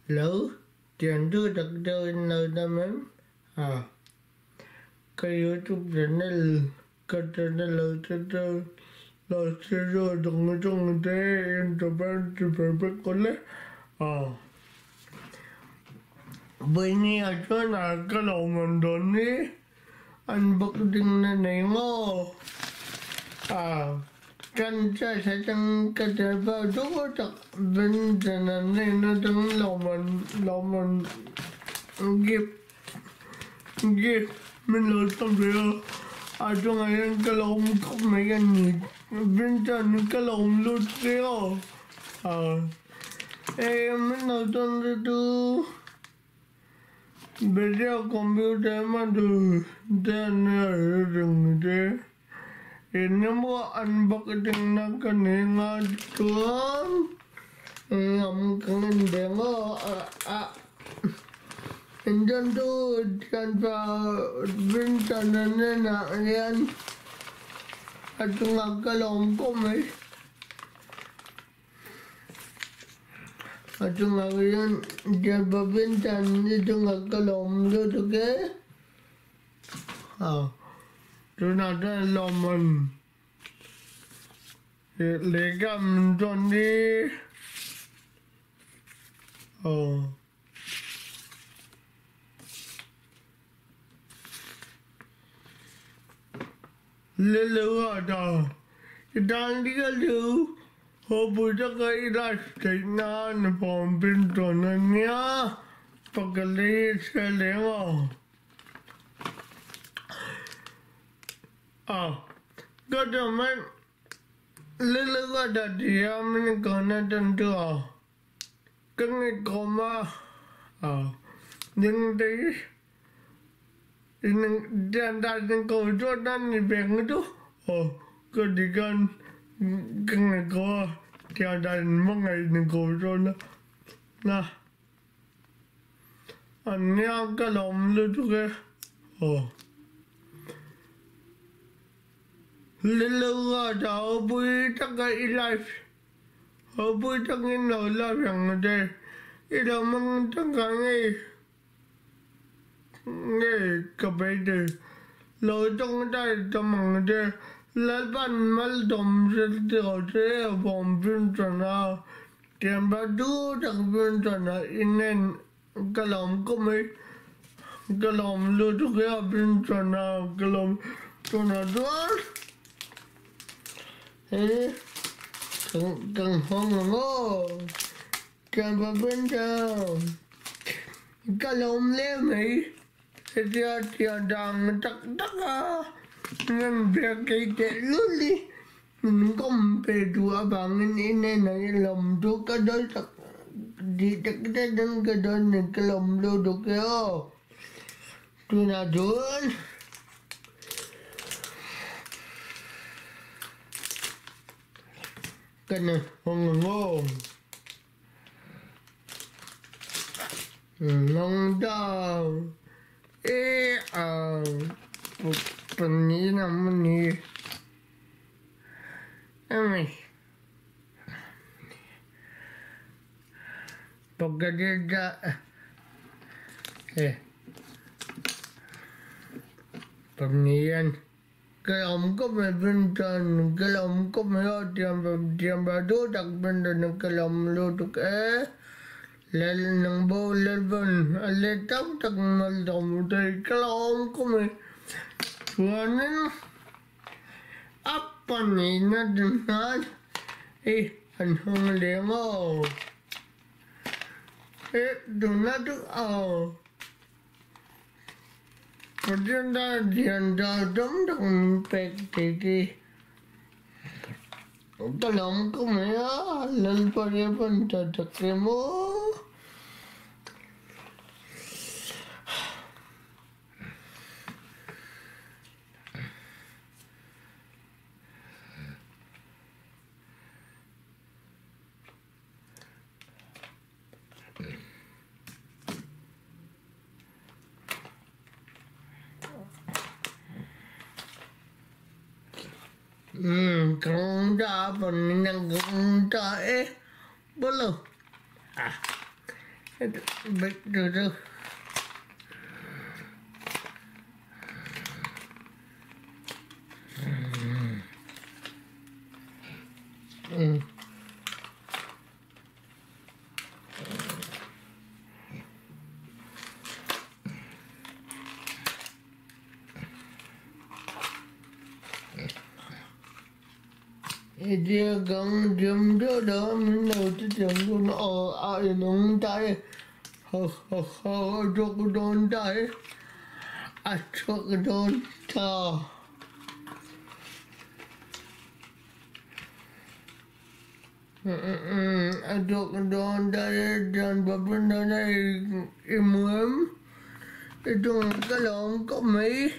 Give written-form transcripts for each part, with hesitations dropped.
lỡ tiền đưa được đời nơi đó mến cái YouTube trên này cái trên này lời trên đây lời trên rồi trong thế cho bạn chỉ phải biết có lẽ bây giờ chỗ nào cái đầu mình đồn đi anh bất định này ngô căn cha sẽ chẳng cái thể vào chỗ chắc bên trên này nó chẳng lòng mình ghép mình lột xong rồi trong ngày cái lòng không mấy cái gì bên trên cái lòng lột kêu em mình lột xong rồi tu bây giờ computer mà được tên ở rừng thế ini mau unboxing nak keningan tuan ngam kangen dengo Indan tu tanpa bintanannya nak lian atau ngakalom komai atau ngalian jaba bintan itu ngakalom tu ke tu nada loman legam toni lelu ada dan dia lu budak iras dengan pembintanannya pagali selema Gadaman lelu ada dia menikahnya tentu kena koma yang tadi ini dan kau dan ni beng itu kedikan kena kau tiada mengai ni kau nah anya kalau lu tu ke lelu ada bui tak life bui tak ni lah yang ada ida mang tak ngai kabede lo trong đây trong mằng đây lấy ban mal dom rồi bom pin trana tiền ba đu đặc pin trana inen kalom có mấy kalom lo tu cái pin trana kalom trana đó cần hong ngô tiền ba pin trana kalom le mấy dia đang tak nên việc cái luôn đi mình không về đùa bằng ini này lòng tôi cái đó thật đi tak đến cái đó này cái lòng tôi được cái tôi là đuổi cái này không ngon ngon đâu Penny namanya Pagkakita Pagniyan Kalam ko may bintan Kalam ko may tiang bado tak bintan ng kalam lutuk lel nang bo lelban aletau tak maldom dari kalam ko may suanan apa ni nadengan anhong lemo donatu Perdana dianda dom dong pek tiki kalam ko may lel pariapan tatakemo Kung da pa ninang kung da belum bịch từ từ. Dia gang jam đó đó mình đâu tới chừng nó ai nó tay ho cho cái đòn tay cho cái đòn ta cho cái đòn tay đòn bắp bên đó này im ấm itu cái lon có mấy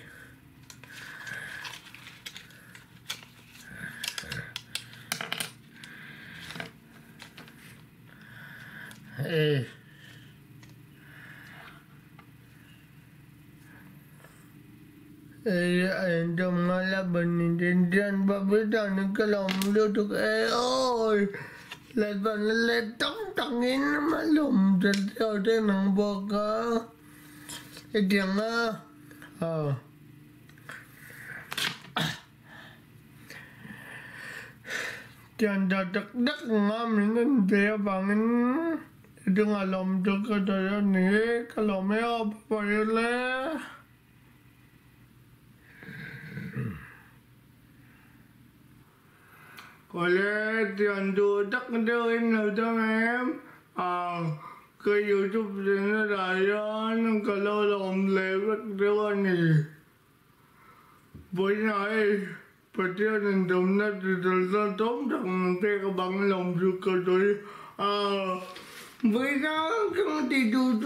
trong là bệnh trên trên và biết rằng những cái lòng lưu tục ôi lại vẫn lại tống tống in mà lùm trên theo trên nông bò cơ cái tiếng chân đã chắc đắc ngon nên thế bằng đừng ở lòng cho cái đời này cái lòng ấy phải lên có lẽ tiền đồ đắc đời nào cho em cái YouTube thì nó đại ra nó cả lâu lòng lệ bất đưa này với này phải tiêu tiền đồng nó từ từ tốn thằng tê cái bằng lòng được cái tôi với nó không thì đủ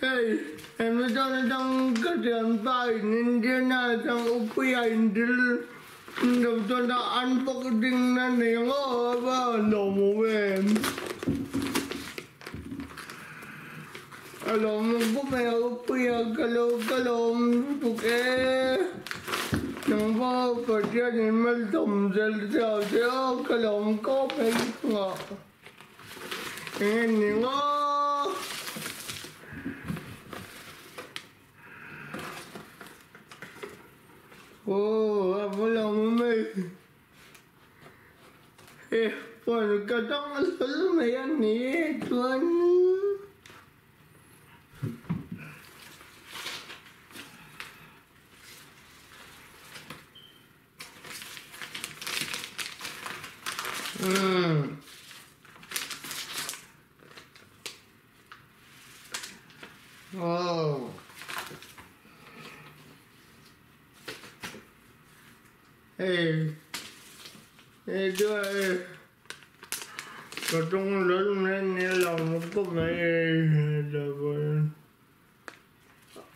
hey em nói cho nó trong cái tiền bài nên thế nào trong upi anh đi đầu tiên đã ăn bốc đinh nên này ngó vào đầu mồm em lòng bốc mèo upi cái lòng tụt nông vào phải chơi nên mới tôm giờ cái lòng có mấy ngọt em này ngó apa lòng mày còn cái đó lớn mày ăn nè tuần đưa có trong lớn lên như lòng có mấy rồi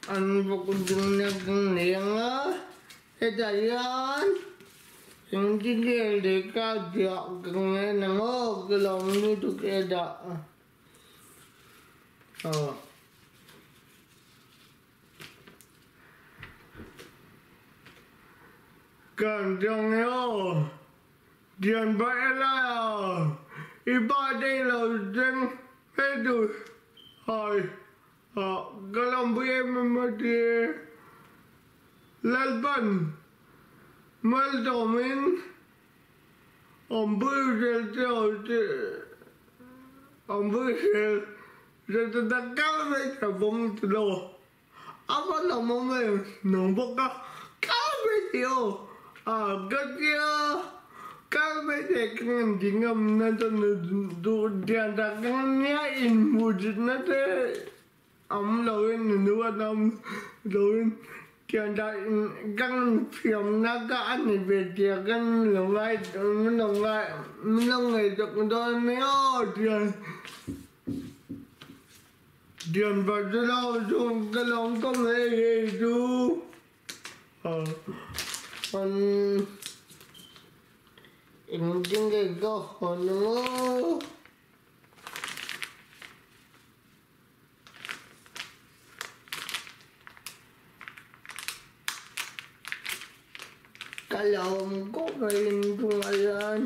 ăn vô con chung nè con niềng á thế tại sao những cái gì để cao chọc con nghe nè ngó cái lòng như tụi kia đó cần trong nhau tiền vẽ là ba đây là dân hết rồi hỏi cái lòng với em mà thì lên bần mới tổ mình ông bư rồi ông bư rồi ta cao với cả vùng từ đầu áp bắt lòng mong mình nồng bốc cao với điều cái kia các mấy cái ngành chỉ ngầm nên cho đủ tiền đặt cái nhá in một chút nó thế ông đầu in nữa ông đầu in tiền đặt căn phim nó cả anh về tiền căn lòng lại được đó nếu tiền vào cho đâu chung cái lòng có mấy gì chú còn những cái câu hỏi nữa cái lòng có phải chung lại anh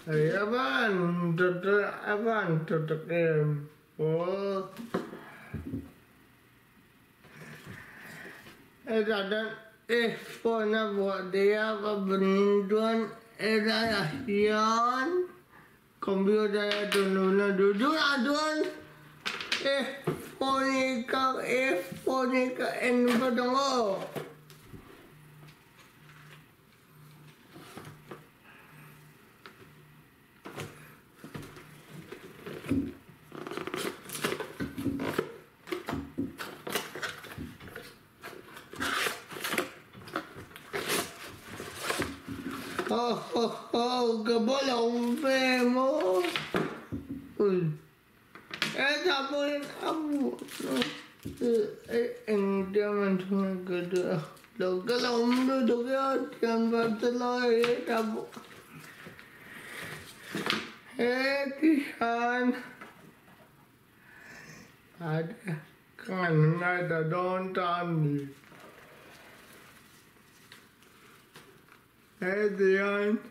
Hey, apaan? Tutup em. Oh. Dan phone buat dia apa bentuan era yan komputer dulu duduk aduan phone ka en badongo. Kebolong mo. Tapos abu. Hindi man sumagot. Kalau duduk ya, yang bertelur tapos. Tihan. Ada kan ada downtown ni. Tihan.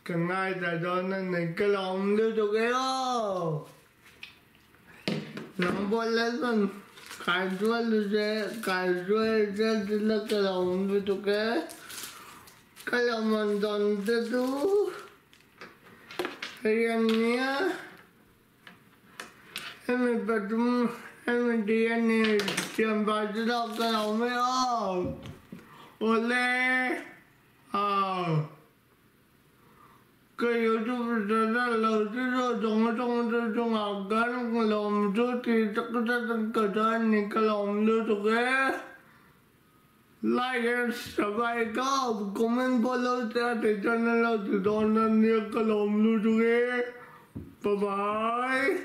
Kenai dah donan ni kelam duduk ya. Nampak lasan casual je lah kelam duduk ya. Kalau mandon tu, hariannya, kami bertemu, kami dia ni jam baju dah kelam ya. Oleh, kayu tu berada lalu dong agar kelam tu tidak kedan ni kelam tu ke. Like and subscribe ka comment follow te channel lo tu don ne kalam lu tu ke. Bye bye.